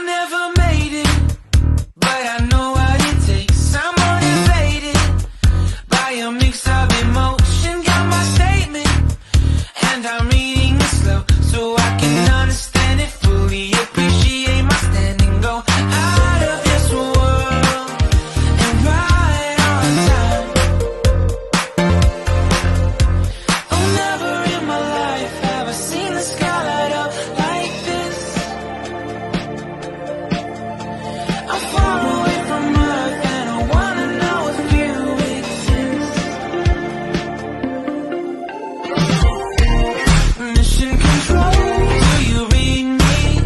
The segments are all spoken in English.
never made it, but I know what it takes. I'm motivated by a mix of emotion. Got my statement, and I'm reading it slow so I can understand it fully. Appreciate my standing, go out of this world and right on time. Oh, never in my life have I seen the sky light up like this. I'm far away from Earth and I wanna know if you exist. Mission control, do you read me?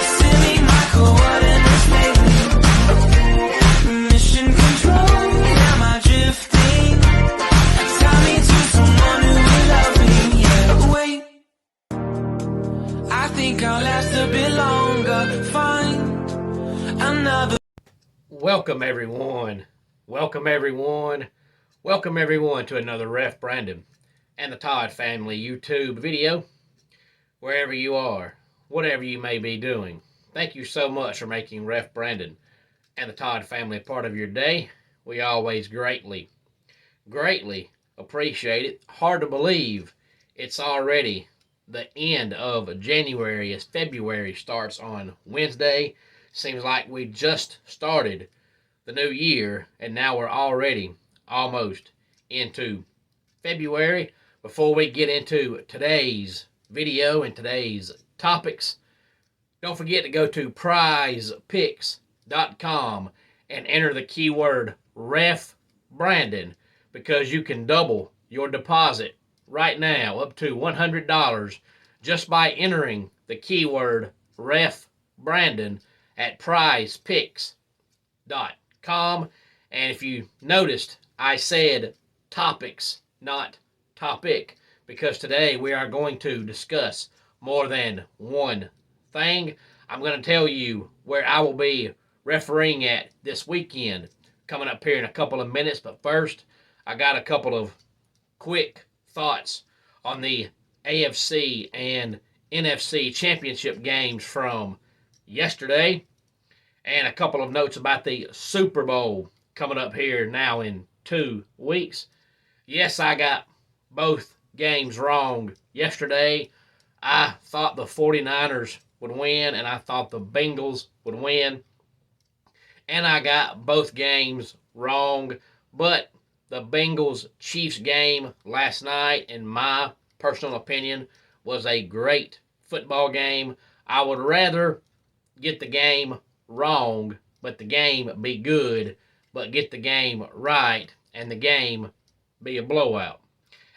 Send me my coordinates lately. Mission control, am I drifting? Tie me to someone who will love me, yeah. Wait, I think I'll last a bit longer. Find another. Welcome everyone. Welcome everyone. Welcome everyone to another Ref Brandon and the Todd Family YouTube video. Wherever you are, whatever you may be doing, thank you so much for making Ref Brandon and the Todd Family a part of your day. We always greatly appreciate it. Hard to believe it's already the end of January as February starts on Wednesday. Seems like we just started the new year and now we're already almost into February. Before we get into today's video and today's topics, don't forget to go to prizepicks.com and enter the keyword Ref Brandon, because you can double your deposit right now up to $100 just by entering the keyword Ref Brandon at prizepicks.com. And if you noticed, I said topics, not topic, because today we are going to discuss more than one thing. I'm going to tell you where I will be refereeing at this weekend coming up here in a couple of minutes. But first, I got a couple of quick thoughts on the AFC and NFC championship games from yesterday, and a couple of notes about the Super Bowl coming up here now in 2 weeks. Yes, I got both games wrong yesterday. I thought the 49ers would win, and I thought the Bengals would win. And I got both games wrong. But the Bengals-Chiefs game last night, in my personal opinion, was a great football game. I would rather get the game wrong, but the game be good, but get the game right, and the game be a blowout.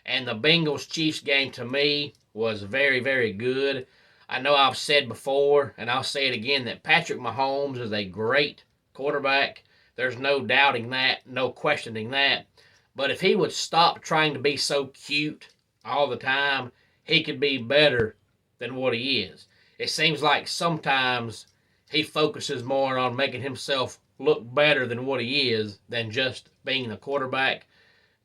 And the Bengals-Chiefs game, to me, was very, very good. I know I've said before, and I'll say it again, that Patrick Mahomes is a great quarterback. There's no doubting that, no questioning that. But if he would stop trying to be so cute all the time, he could be better than what he is. It seems like sometimes he focuses more on making himself look better than what he is than just being the quarterback.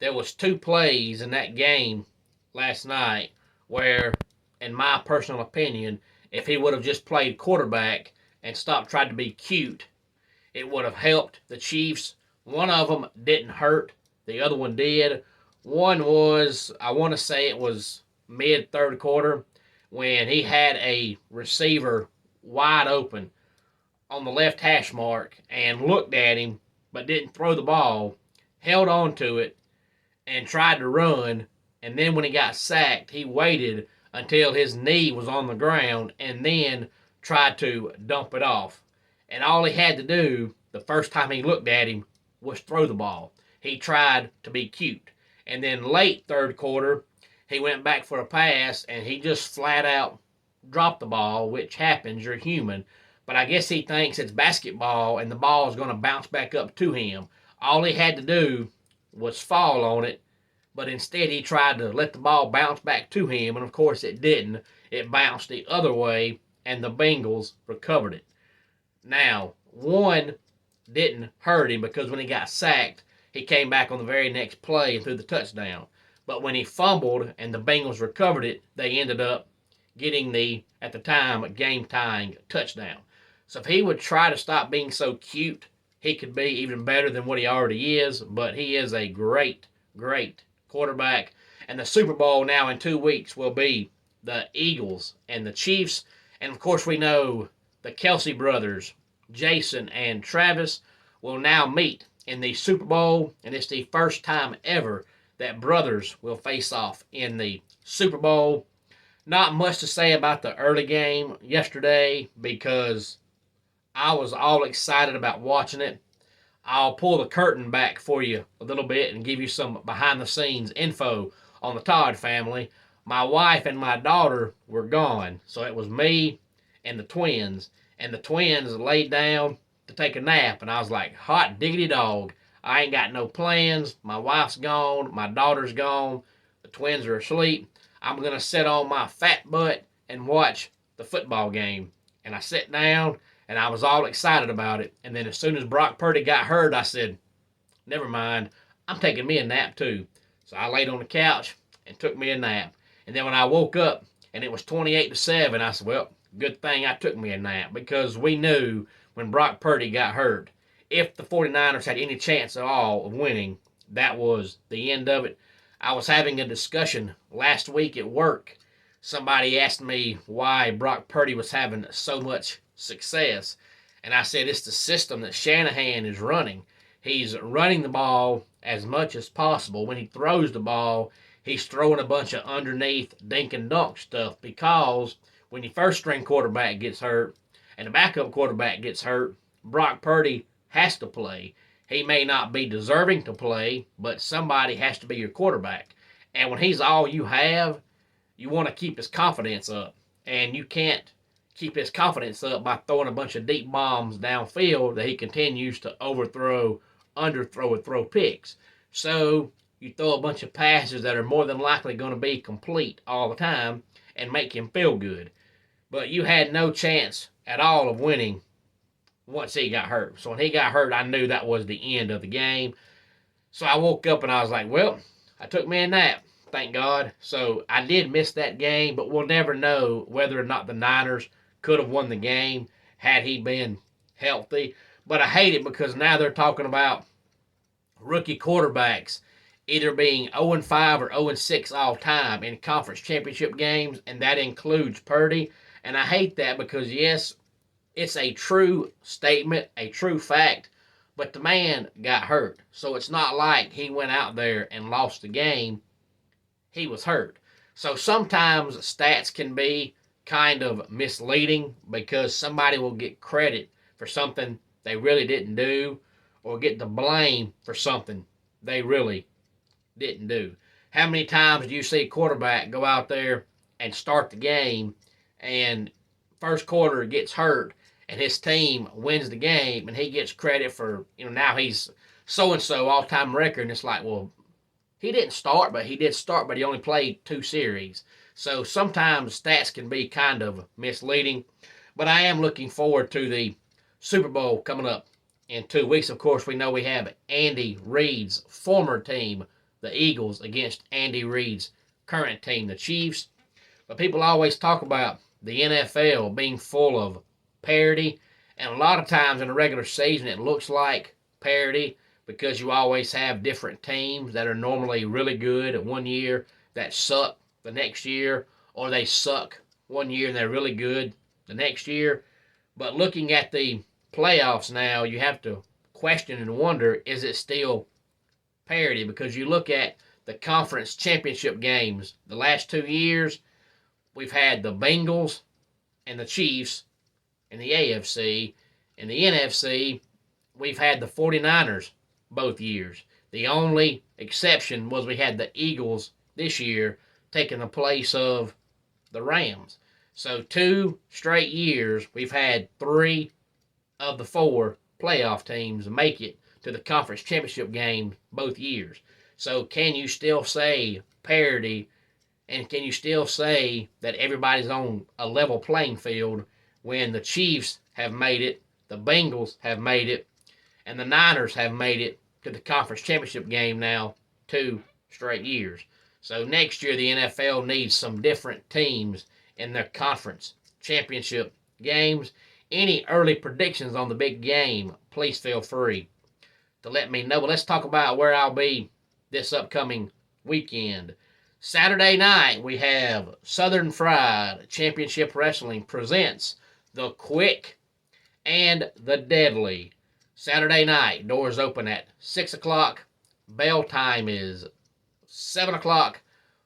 There was 2 plays in that game last night where, in my personal opinion, if he would have just played quarterback and stopped trying to be cute, it would have helped the Chiefs. One of them didn't hurt. The other one did. One was, I want to say it was mid-third quarter, when he had a receiver wide open on the left hash mark and looked at him but didn't throw the ball, held on to it, and tried to run. And then when he got sacked, he waited until his knee was on the ground and then tried to dump it off. And all he had to do the first time he looked at him was throw the ball. He tried to be cute. And then late third quarter, he went back for a pass and he just flat out dropped the ball, which happens, you're human. But I guess he thinks it's basketball and the ball is going to bounce back up to him. All he had to do was fall on it, but instead he tried to let the ball bounce back to him, and of course it didn't. It bounced the other way, and the Bengals recovered it. Now, one didn't hurt him because when he got sacked, he came back on the very next play and threw the touchdown. But when he fumbled and the Bengals recovered it, they ended up getting the, at the time, game-tying touchdown. So if he would try to stop being so cute, he could be even better than what he already is. But he is a great, great quarterback. And the Super Bowl now in 2 weeks will be the Eagles and the Chiefs. And of course, we know the Kelsey brothers, Jason and Travis, will now meet in the Super Bowl. And it's the first time ever that brothers will face off in the Super Bowl. Not much to say about the early game yesterday because I was all excited about watching it. I'll pull the curtain back for you a little bit and give you some behind the scenes info on the Todd family. My wife and my daughter were gone, so it was me and the twins. And the twins laid down to take a nap, and I was like, hot diggity dog. I ain't got no plans. My wife's gone. My daughter's gone. The twins are asleep. I'm going to sit on my fat butt and watch the football game. And I sat down, and I was all excited about it. And then as soon as Brock Purdy got hurt, I said, never mind. I'm taking me a nap too. So I laid on the couch and took me a nap. And then when I woke up and it was 28-7, I said, well, good thing I took me a nap because we knew when Brock Purdy got hurt, if the 49ers had any chance at all of winning, that was the end of it. I was having a discussion last week at work. Somebody asked me why Brock Purdy was having so much success. And I said it's the system that Shanahan is running. He's running the ball as much as possible. When he throws the ball, he's throwing a bunch of underneath dink and dunk stuff because when your first string quarterback gets hurt and the backup quarterback gets hurt, Brock Purdy has to play. He may not be deserving to play, but somebody has to be your quarterback. And when he's all you have, you want to keep his confidence up. And you can't keep his confidence up by throwing a bunch of deep bombs downfield that he continues to overthrow, underthrow, and throw picks. So you throw a bunch of passes that are more than likely going to be complete all the time and make him feel good. But you had no chance at all of winning once he got hurt. So when he got hurt, I knew that was the end of the game. So I woke up and I was like, well, I took me a nap, thank God. So I did miss that game, but we'll never know whether or not the Niners could have won the game had he been healthy. But I hate it because now they're talking about rookie quarterbacks either being 0-5 or 0-6 all time in conference championship games, and that includes Purdy. And I hate that because, yes, it's a true statement, a true fact, but the man got hurt. So it's not like he went out there and lost the game. He was hurt. So sometimes stats can be kind of misleading because somebody will get credit for something they really didn't do or get the blame for something they really didn't do. How many times do you see a quarterback go out there and start the game and first quarter gets hurt and his team wins the game and he gets credit for, now he's so-and-so all-time record, and it's like, well, he didn't start, but he did start, but he only played 2 series. So sometimes stats can be kind of misleading, but I am looking forward to the Super Bowl coming up in 2 weeks. Of course, we know we have Andy Reid's former team, the Eagles, against Andy Reid's current team, the Chiefs. But people always talk about the NFL being full of parity, and a lot of times in the regular season it looks like parity because you always have different teams that are normally really good at one year that suck the next year, or they suck one year and they're really good the next year. But looking at the playoffs now, you have to question and wonder, is it still parity? Because you look at the conference championship games the last 2 years, we've had the Bengals and the Chiefs in the AFC. In the NFC, we've had the 49ers both years. The only exception was we had the Eagles this year taking the place of the Rams. So 2 straight years, we've had 3 of the 4 playoff teams make it to the conference championship game both years. So can you still say parity, and can you still say that everybody's on a level playing field when the Chiefs have made it, the Bengals have made it, and the Niners have made it to the conference championship game now 2 straight years? So next year the NFL needs some different teams in their conference championship games. any early predictions on the big game, please feel free to let me know. But let's talk about where I'll be this upcoming weekend. Saturday night, we have Southern Fried Championship Wrestling presents The Quick and the Deadly. Saturday night, doors open at 6 o'clock. Bell time is 7 o'clock.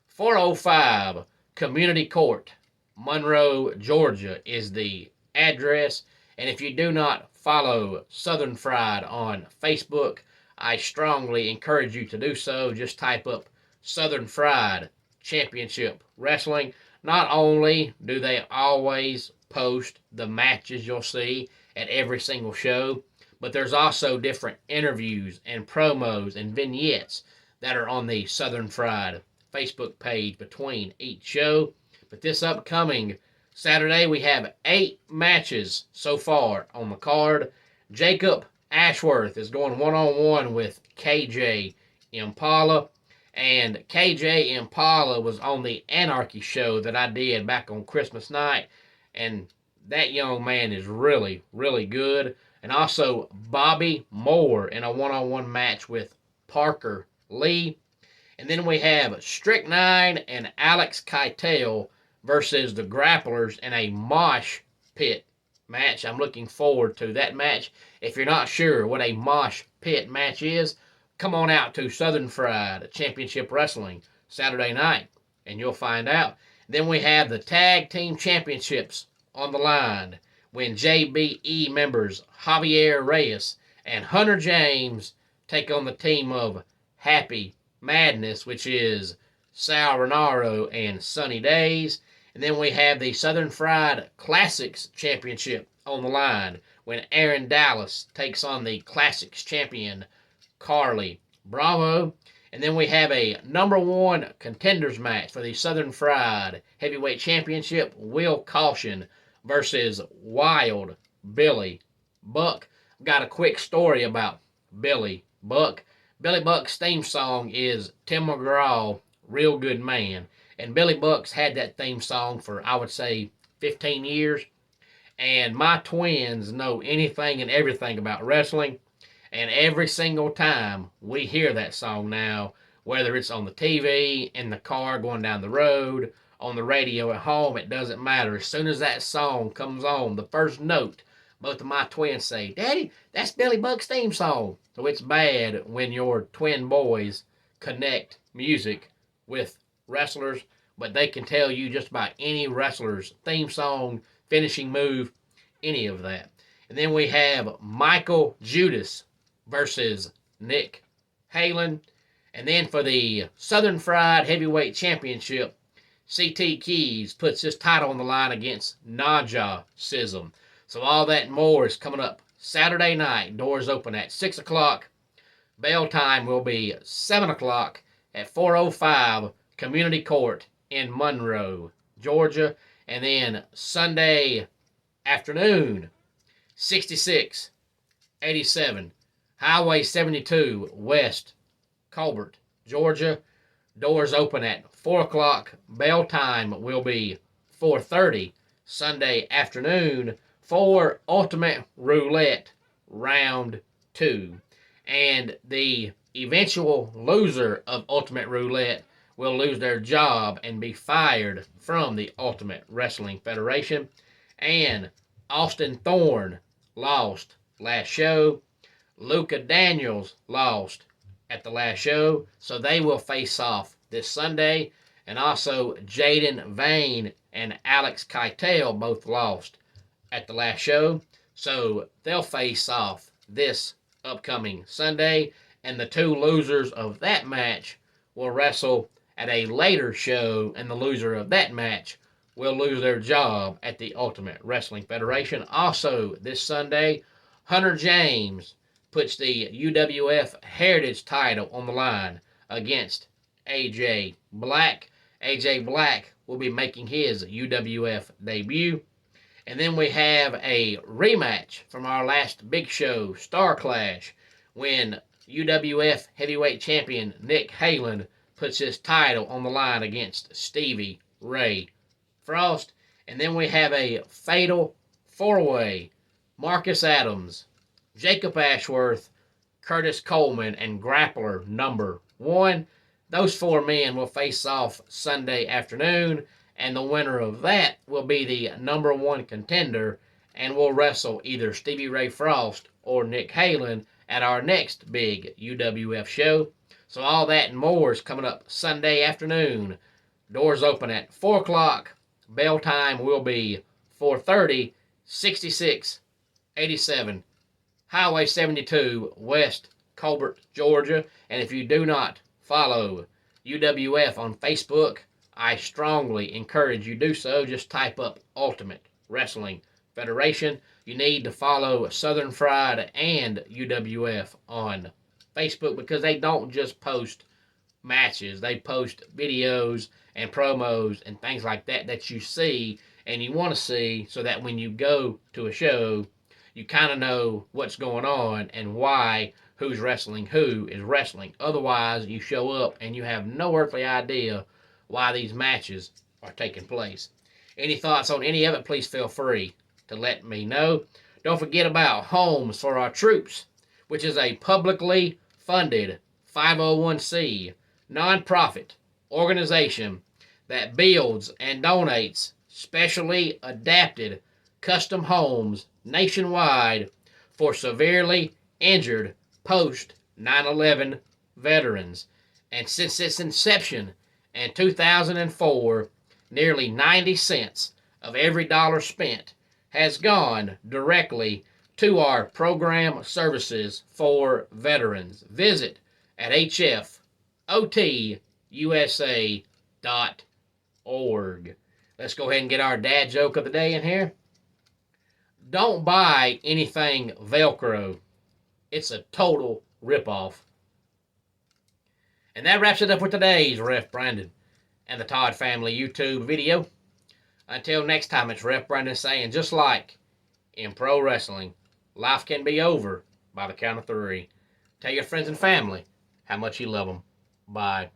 405 Community Court, Monroe, Georgia is the address. And if you do not follow Southern Fried on Facebook, I strongly encourage you to do so. Just type up Southern Fried Championship Wrestling. Not only do they always post the matches you'll see at every single show, but there's also different interviews and promos and vignettes that are on the Southern Fried Facebook page between each show. But this upcoming Saturday, we have 8 matches so far on the card. Jacob Ashworth is going one-on-one with KJ Impala. And KJ Impala was on the Anarchy show that I did back on Christmas night. And that young man is really, really good. And also Bobby Moore in a one-on-one match with Parker Lee. And then we have Strychnine and Alex Keitel versus the Grapplers in a mosh pit match. I'm looking forward to that match. If you're not sure what a mosh pit match is, come on out to Southern Fried Championship Wrestling Saturday night, and you'll find out. Then we have the Tag Team Championships on the line when JBE members Javier Reyes and Hunter James take on the team of Happy Madness, which is Sal Renaro and Sunny Days. And then we have the Southern Fried Classics Championship on the line when Aaron Dallas takes on the Classics champion Carly Bravo. And then we have a number 1 contenders match for the Southern Fried Heavyweight Championship, Will Caution versus Wild Billy Buck. I've got a quick story about Billy Buck. Billy Buck's theme song is Tim McGraw, Real Good Man. And Billy Buck's had that theme song for, I would say, 15 years. And my twins know anything and everything about wrestling. And every single time we hear that song now, whether it's on the TV, in the car going down the road, on the radio at home, it doesn't matter. As soon as that song comes on, the first note, both of my twins say, "Daddy, that's Billy Buck's theme song." So it's bad when your twin boys connect music with wrestlers, but they can tell you just about any wrestler's theme song, finishing move, any of that. And then we have Michael Judas versus Nick Halen. And then for the Southern Fried Heavyweight Championship, CT Keys puts his title on the line against Naja Sism. So all that and more is coming up Saturday night. Doors open at 6 o'clock. Bell time will be 7 o'clock at 405 Community Court in Monroe, Georgia. And then Sunday afternoon, 6687 Highway 72 West Colbert, Georgia. Doors open at 4 o'clock. Bell time will be 4:30 Sunday afternoon for Ultimate Roulette Round 2. And the eventual loser of Ultimate Roulette will lose their job and be fired from the Ultimate Wrestling Federation. And Austin Thorne lost last show. Luca Daniels lost at the last show, so they will face off this Sunday. And also Jaden Vane and Alex Keitel both lost at the last show, so they'll face off this upcoming Sunday. And the 2 losers of that match will wrestle at a later show, and the loser of that match will lose their job at the Ultimate Wrestling Federation. Also this Sunday, Hunter James puts the UWF Heritage title on the line against AJ Black. AJ Black will be making his UWF debut. And then we have a rematch from our last big show, Star Clash, when UWF Heavyweight Champion Nick Halen puts his title on the line against Stevie Ray Frost. And then we have a fatal 4-way Marcus Adams, Jacob Ashworth, Curtis Coleman, and grappler number 1. Those 4 men will face off Sunday afternoon, and the winner of that will be the number 1 contender and will wrestle either Stevie Ray Frost or Nick Halen at our next big UWF show. So all that and more is coming up Sunday afternoon. Doors open at 4 o'clock. Bell time will be 4:30, 6687 Highway 72, West Colbert, Georgia. And if you do not follow UWF on Facebook, I strongly encourage you do so. Just type up Ultimate Wrestling Federation. You need to follow Southern Fried and UWF on Facebook because they don't just post matches. They post videos and promos and things like that that you see and you want to see so that when you go to a show, you kind of know what's going on and why who's wrestling who is wrestling. Otherwise, you show up and you have no earthly idea why these matches are taking place. Any thoughts on any of it, please feel free to let me know. Don't forget about Homes for Our Troops, which is a publicly funded 501c nonprofit organization that builds and donates specially adapted custom homes nationwide for severely injured post 9/11 veterans. And since its inception in 2004, nearly 90 cents of every dollar spent has gone directly to our program services for veterans. Visit at hfotusa.org. Let's go ahead and get our dad joke of the day in here. Don't buy anything Velcro. It's a total ripoff. And that wraps it up for today's Ref Brandon and the Todd Family YouTube video. Until next time, it's Ref Brandon saying, just like in pro wrestling, life can be over by the count of 3. Tell your friends and family how much you love them. Bye.